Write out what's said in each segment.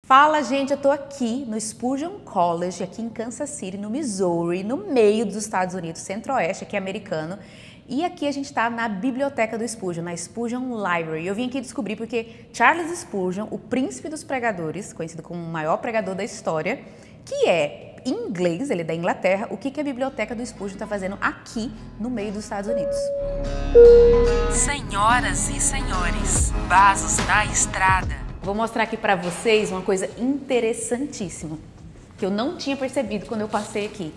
Fala, gente, eu tô aqui no Spurgeon College, aqui em Kansas City, no Missouri, no meio dos Estados Unidos, centro-oeste, aqui americano. E aqui a gente tá na biblioteca do Spurgeon, na Spurgeon Library. Eu vim aqui descobrir porque Charles Spurgeon, o príncipe dos pregadores, conhecido como o maior pregador da história, que é em inglês, ele é da Inglaterra, o que a biblioteca do Spurgeon está fazendo aqui no meio dos Estados Unidos. Senhoras e senhores, vasos da estrada. Vou mostrar aqui para vocês uma coisa interessantíssima, que eu não tinha percebido quando eu passei aqui.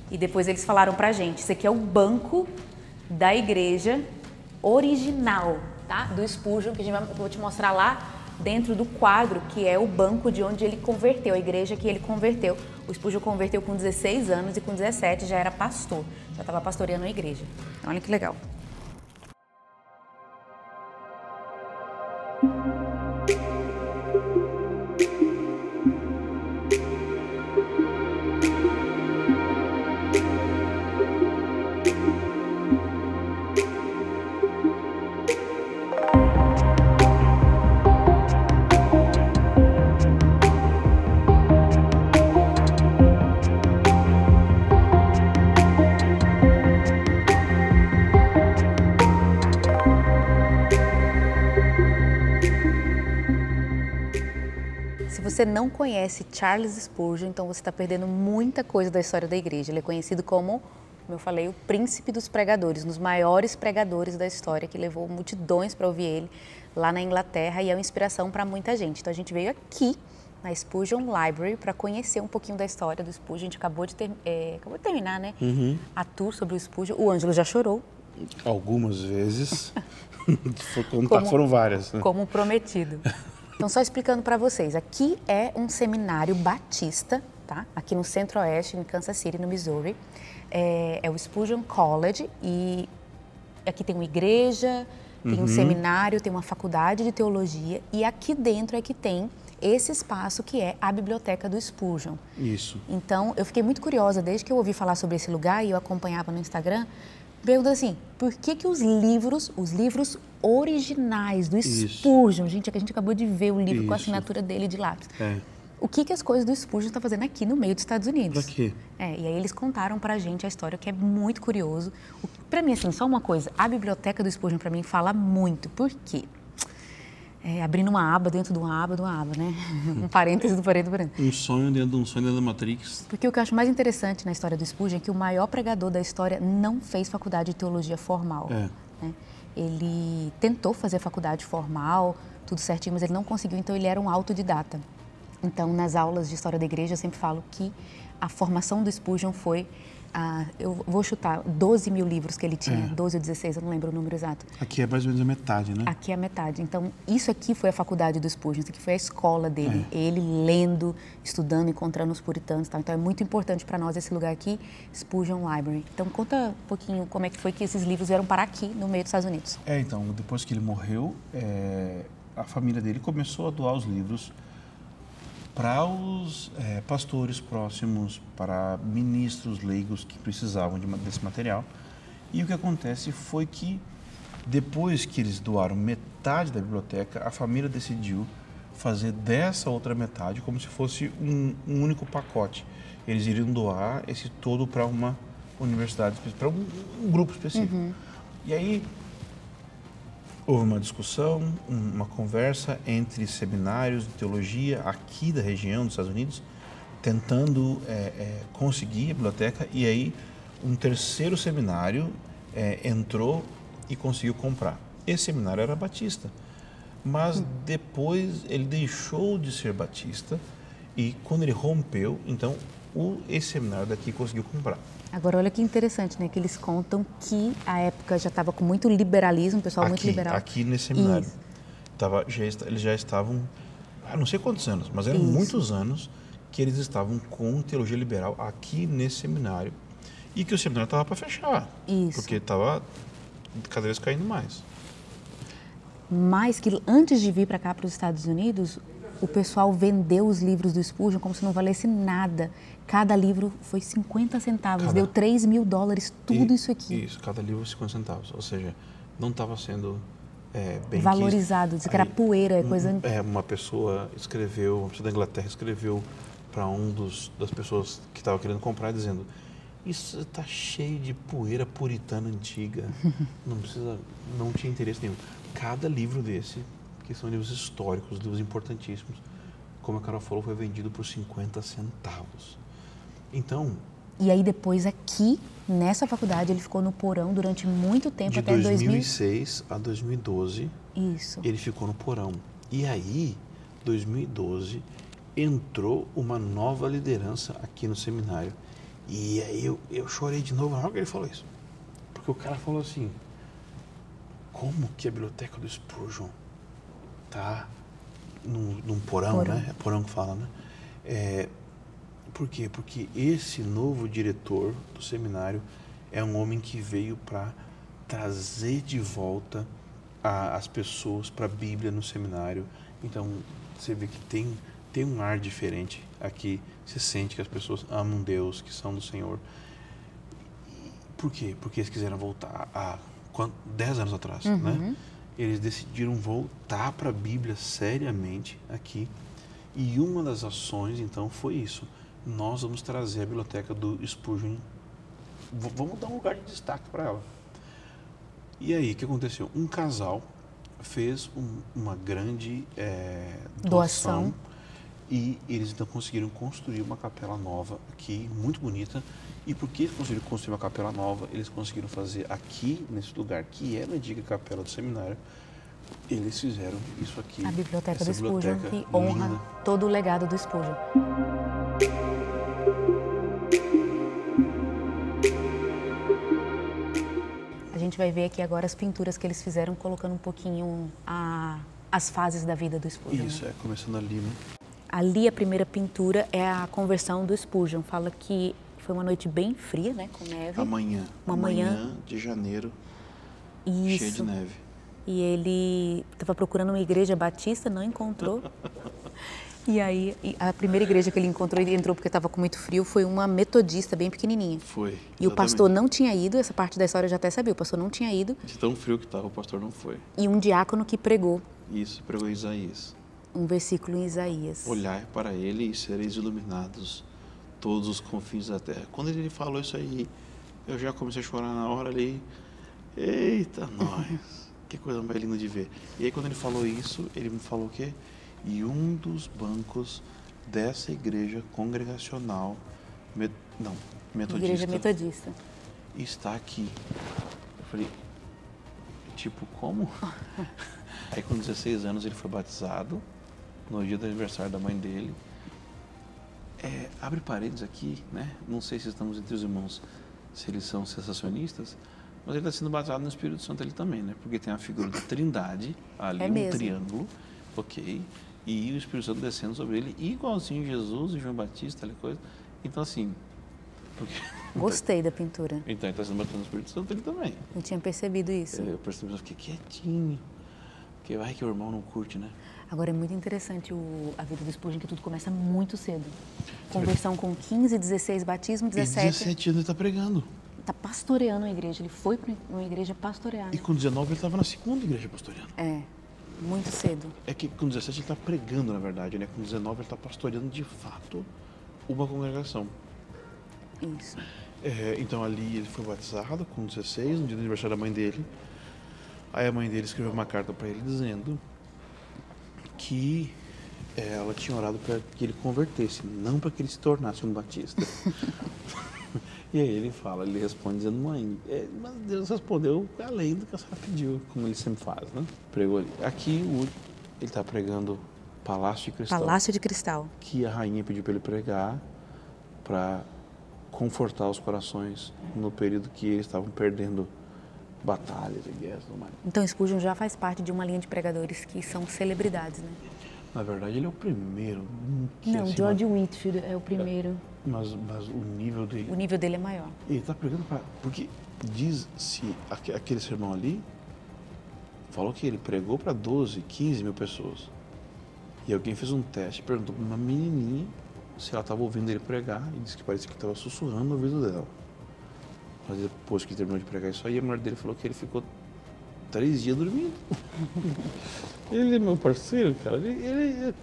E depois eles falaram pra gente, isso aqui é o banco da igreja original, tá? Do Spurgeon, que eu vou te mostrar lá dentro do quadro, que é o banco de onde ele converteu, a igreja que ele converteu. O Spurgeon converteu com 16 anos e com 17 já era pastor, já estava pastoreando a igreja. Então, olha que legal. Se você não conhece Charles Spurgeon, então você está perdendo muita coisa da história da igreja. Ele é conhecido como eu falei, o príncipe dos pregadores, um dos maiores pregadores da história, que levou multidões para ouvir ele lá na Inglaterra e é uma inspiração para muita gente. Então a gente veio aqui na Spurgeon Library para conhecer um pouquinho da história do Spurgeon. A gente acabou de terminar, né? A tour sobre o Spurgeon. O Ângelo já chorou. Algumas vezes. Foram várias. Né? Como prometido. Então, só explicando para vocês, aqui é um seminário batista, tá? Aqui no centro-oeste, em Kansas City, no Missouri. É o Spurgeon College e aqui tem uma igreja, tem um seminário, tem uma faculdade de teologia e aqui dentro é que tem esse espaço que é a biblioteca do Spurgeon. Isso. Então, eu fiquei muito curiosa desde que eu ouvi falar sobre esse lugar e eu acompanhava no Instagram, perguntando assim, por que os livros originais do Spurgeon, gente, é que a gente acabou de ver o livro com a assinatura dele de lápis. O que as coisas do Spurgeon estão fazendo aqui no meio dos Estados Unidos? Aqui. E aí eles contaram pra gente a história, que é muito curioso. Pra mim, assim, só uma coisa, a biblioteca do Spurgeon pra mim fala muito, por quê? Abrindo uma aba dentro de uma aba, né? Um parêntese do parêntese. Um sonho dentro de um sonho dentro da Matrix. Porque o que eu acho mais interessante na história do Spurgeon é que o maior pregador da história não fez faculdade de teologia formal. Né? Ele tentou fazer faculdade formal, tudo certinho, mas ele não conseguiu, então ele era um autodidata. Então, nas aulas de história da igreja, eu sempre falo que a formação do Spurgeon foi, eu vou chutar, 12 mil livros que ele tinha, 12 ou 16, eu não lembro o número exato. Aqui é mais ou menos a metade, né? Aqui é a metade. Então, isso aqui foi a faculdade do Spurgeon, isso aqui foi a escola dele. Ele lendo, estudando, encontrando os puritanos e tal. Então, é muito importante para nós esse lugar aqui, Spurgeon Library. Então, conta um pouquinho como é que foi que esses livros vieram parar aqui, no meio dos Estados Unidos. Então, depois que ele morreu, a família dele começou a doar os livros para os pastores próximos, para ministros leigos que precisavam desse material. E o que acontece foi que, depois que eles doaram metade da biblioteca, a família decidiu fazer dessa outra metade como se fosse um único pacote. Eles iriam doar esse todo para uma universidade, para um grupo específico. E aí houve uma discussão, uma conversa entre seminários de teologia aqui da região dos Estados Unidos, tentando conseguir a biblioteca, e aí um terceiro seminário entrou e conseguiu comprar. Esse seminário era batista, mas depois ele deixou de ser batista e quando ele rompeu, então esse seminário daqui conseguiu comprar. Agora, olha que interessante, né? Que eles contam que a época já estava com muito liberalismo, o pessoal muito liberal. Aqui nesse seminário. Eles já estavam, não sei quantos anos, mas eram muitos anos que eles estavam com teologia liberal aqui nesse seminário. E que o seminário estava para fechar. Porque estava cada vez caindo mais. Mas que antes de vir para cá, para os Estados Unidos, o pessoal vendeu os livros do Spurgeon como se não valesse nada. Cada livro foi 50 centavos, deu $3 mil, tudo isso aqui. Isso, cada livro 50 centavos. Ou seja, não estava sendo bem valorizado, disse que era poeira, coisa... uma pessoa da Inglaterra escreveu para das pessoas que estava querendo comprar, dizendo: isso está cheio de poeira puritana antiga, não tinha interesse nenhum. Cada livro desse, que são livros históricos, livros importantíssimos, como a Carol falou, foi vendido por 50 centavos. Então... E aí depois aqui, nessa faculdade, ele ficou no porão durante muito tempo, até 2006 a 2012, Isso. Ele ficou no porão. E aí, 2012, entrou uma nova liderança aqui no seminário. E aí eu chorei de novo na hora que ele falou isso. Porque o cara falou assim: como que a biblioteca do Spurgeon tá num porão, né? É porão que fala, né? Por quê? Porque esse novo diretor do seminário é um homem que veio para trazer de volta as pessoas para a Bíblia no seminário. Então, você vê que tem um ar diferente aqui. Você sente que as pessoas amam Deus, que são do Senhor. Por quê? Porque eles quiseram voltar há 10 anos atrás, né? Eles decidiram voltar para a Bíblia seriamente aqui. E uma das ações, então, foi isso. Nós vamos trazer a biblioteca do Spurgeon, vamos dar um lugar de destaque para ela. E aí, o que aconteceu? Um casal fez uma grande doação e eles então conseguiram construir uma capela nova aqui, muito bonita. E porque eles conseguiram construir uma capela nova, eles conseguiram fazer aqui, nesse lugar, que é a antiga capela do seminário, eles fizeram isso aqui. A biblioteca do Spurgeon, que honra linda. Todo o legado do Spurgeon. A gente vai ver aqui agora as pinturas que eles fizeram, colocando um pouquinho as fases da vida do Spurgeon. Isso, né? Começando ali, né? Ali a primeira pintura é a conversão do Spurgeon. Fala que foi uma noite bem fria, né, com neve. Uma manhã de janeiro, Isso. cheia de neve. E ele estava procurando uma igreja batista, não encontrou. E aí, a primeira igreja que ele encontrou, ele entrou porque estava com muito frio, foi uma metodista bem pequenininha. Foi. Exatamente. E o pastor não tinha ido, essa parte da história eu já até sabia, o pastor não tinha ido. De tão frio que estava, o pastor não foi. E um diácono que pregou. Isso, pregou Isaías. Um versículo em Isaías. Olhai para ele e sereis iluminados todos os confins da terra. Quando ele falou isso aí, eu já comecei a chorar na hora ali. Eita, nós! Que coisa mais linda de ver. E aí quando ele falou isso, ele me falou o quê? E um dos bancos dessa igreja congregacional, metodista. Igreja metodista. Está aqui. Eu falei, tipo, como? Aí com 16 anos ele foi batizado, no dia do aniversário da mãe dele. Abre parênteses aqui, né? Não sei se estamos entre os irmãos, se eles são sensacionistas, mas ele está sendo batizado no Espírito Santo ele também, né? Porque tem a figura da Trindade, ali triângulo, ok? E o Espírito Santo descendo sobre ele, igualzinho Jesus e João Batista, ali coisa. Então assim... Gostei da pintura. Então ele está sendo batizado no Espírito Santo ele também. Eu tinha percebido isso. Eu percebi, eu fiquei quietinho. Porque vai que o irmão não curte, né? Agora é muito interessante a vida do Spurgeon, que tudo começa muito cedo. Conversão com 15, 16, batismo, 17. E 17 anos ele está pregando. Está pastoreando a igreja, ele foi para uma igreja pastoreada. E com 19 ele estava na segunda igreja pastoreando. Muito cedo. É que com 17 ele está pregando, na verdade, né? Com 19 ele está pastoreando de fato uma congregação. Isso. Então ali ele foi batizado com 16, no dia do aniversário da mãe dele. Aí a mãe dele escreveu uma carta para ele dizendo que ela tinha orado para que ele convertesse, não para que ele se tornasse um batista. E aí ele responde dizendo, mãe, mas Deus respondeu além do que a senhora pediu, como ele sempre faz, né? Pregou ali. Aqui ele está pregando Palácio de Cristal. Palácio de Cristal. Que a rainha pediu para ele pregar para confortar os corações no período que eles estavam perdendo batalhas e guerras e tudo mais. Então Spurgeon já faz parte de uma linha de pregadores que são celebridades, né? Na verdade, ele é o primeiro. Não, George Whitefield é o primeiro. Mas o nível dele... O nível dele é maior. Ele está pregando para... Porque diz-se, aquele sermão ali, falou que ele pregou para 12, 15 mil pessoas. E alguém fez um teste, perguntou para uma menininha se ela estava ouvindo ele pregar, e disse que parecia que estava sussurrando no ouvido dela. Mas depois que ele terminou de pregar isso aí, a mulher dele falou que ele ficou 3 dias dormindo. Ele é meu parceiro, cara.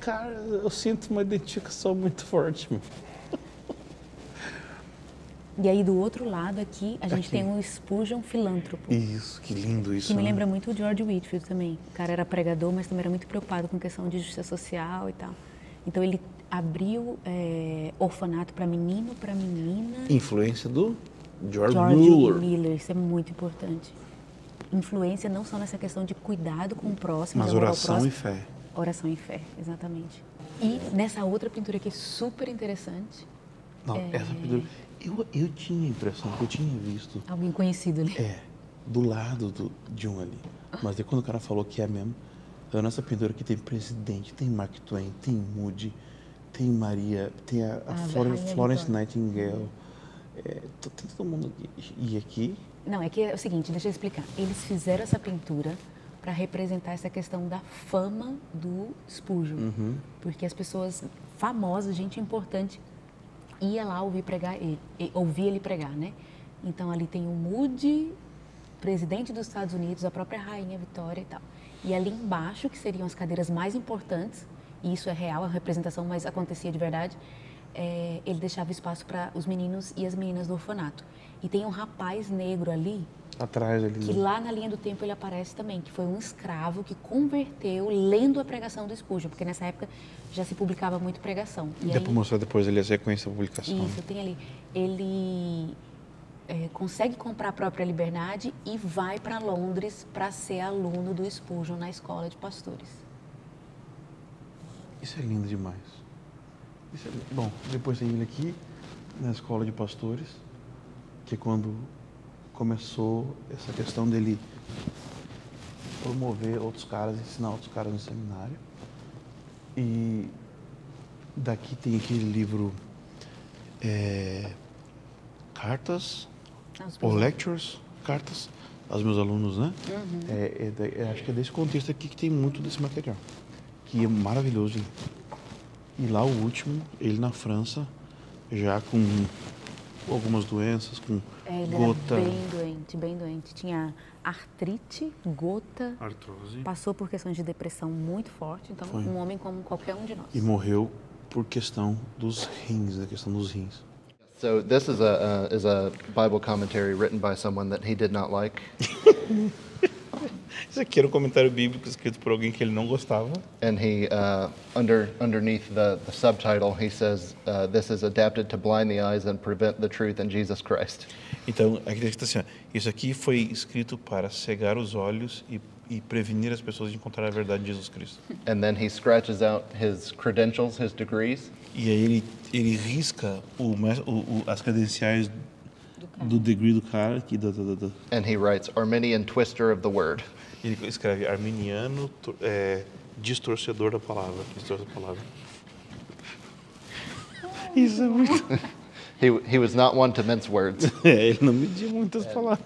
Cara, eu sinto uma identificação muito forte, meu. E aí, do outro lado aqui, a gente tem um Spurgeon filântropo. Isso, que lindo isso. Que me lembra muito o George Whitefield também. O cara era pregador, mas também era muito preocupado com questão de justiça social e tal. Então, ele abriu orfanato para menino, para menina. Influência do George Miller. Isso é muito importante. Influência não só nessa questão de cuidado com o próximo, mas oração e fé. Oração e fé, exatamente. E nessa outra pintura aqui, super interessante. Não, essa pintura... Eu tinha a impressão que eu tinha visto... Alguém conhecido ali. Do lado de um ali. Mas daí quando o cara falou que é mesmo... Então nessa pintura aqui tem Presidente, tem Mark Twain, tem Moody, tem Maria, tem a Florence Nightingale. Tem todo mundo aqui. E aqui... Não, é que é o seguinte, deixa eu explicar. Eles fizeram essa pintura para representar essa questão da fama do Spurgeon. Uhum. Porque as pessoas famosas, gente importante, ia lá ouvir ele pregar, né? Então ali tem o Moody, presidente dos Estados Unidos, a própria rainha Vitória e tal. E ali embaixo, que seriam as cadeiras mais importantes, e isso é real, a representação, mas acontecia de verdade, ele deixava espaço para os meninos e as meninas do orfanato. E tem um rapaz negro ali, atrás ali, que lá na linha do tempo ele aparece também, que foi um escravo que converteu lendo a pregação do Spurgeon, porque nessa época já se publicava muito pregação. E dá para mostrar depois ali a sequência da publicação. Isso, tem ali. Ele consegue comprar a própria liberdade e vai para Londres para ser aluno do Spurgeon na escola de pastores. Isso é lindo demais. Bom, depois tem ele aqui na escola de pastores, que é quando começou essa questão dele promover outros caras, ensinar outros caras no seminário. E daqui tem aquele livro Cartas ou Lectures, Cartas aos meus alunos, né? Uhum. Acho que é desse contexto aqui que tem muito desse material, que é maravilhoso. E lá o último, ele na França, já com algumas doenças, com gota. Era bem doente. Tinha artrite, gota, artrose. Passou por questões de depressão muito forte, então um homem como qualquer um de nós. E morreu por questão dos rins, da questão dos rins. So this is a Bible commentary written by someone that he did not like. Isso aqui era um comentário bíblico escrito por alguém que ele não gostava. And he, underneath the subtitle, he says, this is adapted to blind the eyes and prevent the truth in Jesus Christ. Então, aqui está assim, isso aqui foi escrito para cegar os olhos e prevenir as pessoas de encontrar a verdade de Jesus Cristo. And then he scratches out his credentials, his degrees. E aí ele risca as credenciais do degree do cara aqui. And he writes, Arminian twister of the word. Ele escreve arminiano, distorcedor da palavra. Isso é muito... He was not one to mince words. Ele não media muitas palavras.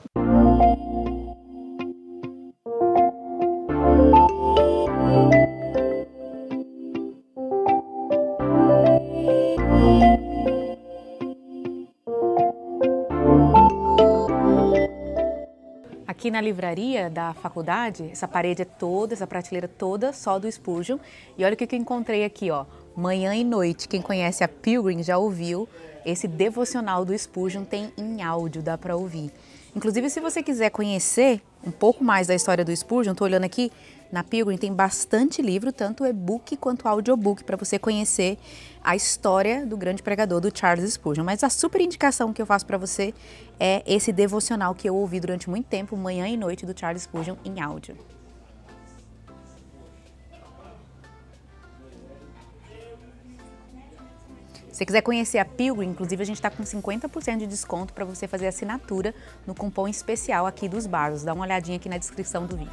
Aqui na livraria da faculdade, essa parede é toda, essa prateleira toda só do Spurgeon. E olha o que eu encontrei aqui, ó. Manhã e Noite. Quem conhece a Pilgrim já ouviu. Esse devocional do Spurgeon tem em áudio, dá para ouvir. Inclusive, se você quiser conhecer um pouco mais da história do Spurgeon, estou olhando aqui, na Pilgrim tem bastante livro, tanto e-book quanto audiobook, para você conhecer a história do grande pregador, do Charles Spurgeon. Mas a super indicação que eu faço para você é esse devocional que eu ouvi durante muito tempo, Manhã e Noite, do Charles Spurgeon, em áudio. Se você quiser conhecer a Pilgrim, inclusive a gente está com 50% de desconto para você fazer assinatura no cupom especial aqui dos Basos. Dá uma olhadinha aqui na descrição do vídeo.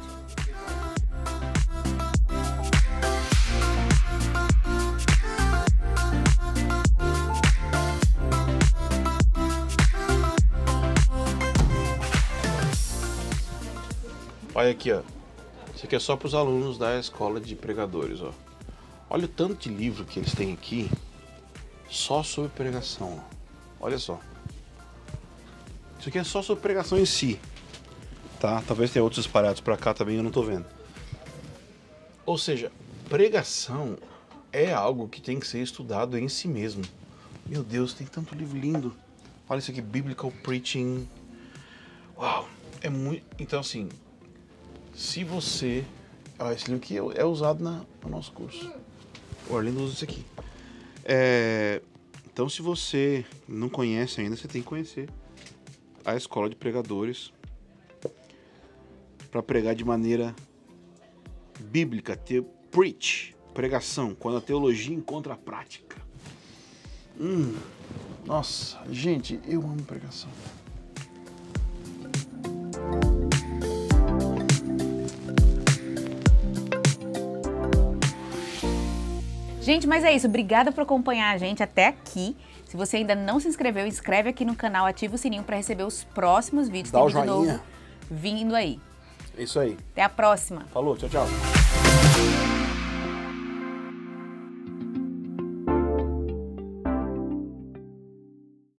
Olha aqui, ó. Isso aqui é só para os alunos da escola de pregadores, ó. Olha o tanto de livro que eles têm aqui. Só sobre pregação, ó. Olha só. Isso aqui é só sobre pregação em si. tá? Talvez tenha outros espalhados para cá também, eu não tô vendo. Ou seja, pregação é algo que tem que ser estudado em si mesmo. Meu Deus, tem tanto livro lindo. Olha isso aqui, Biblical Preaching. Uau, é muito... Então, assim, se você... Olha, esse livro aqui é usado no nosso curso. O Orlando usa isso aqui. Então, se você não conhece ainda, você tem que conhecer a escola de pregadores para pregar de maneira bíblica, ter preach, pregação, quando a teologia encontra a prática. Nossa, gente, eu amo pregação. Gente, mas é isso. Obrigada por acompanhar a gente até aqui. Se você ainda não se inscreveu, inscreve aqui no canal, ativa o sininho para receber os próximos vídeos. Dá Tem o vídeo joinha. novo vindo aí. É isso aí. Até a próxima. Falou, tchau, tchau.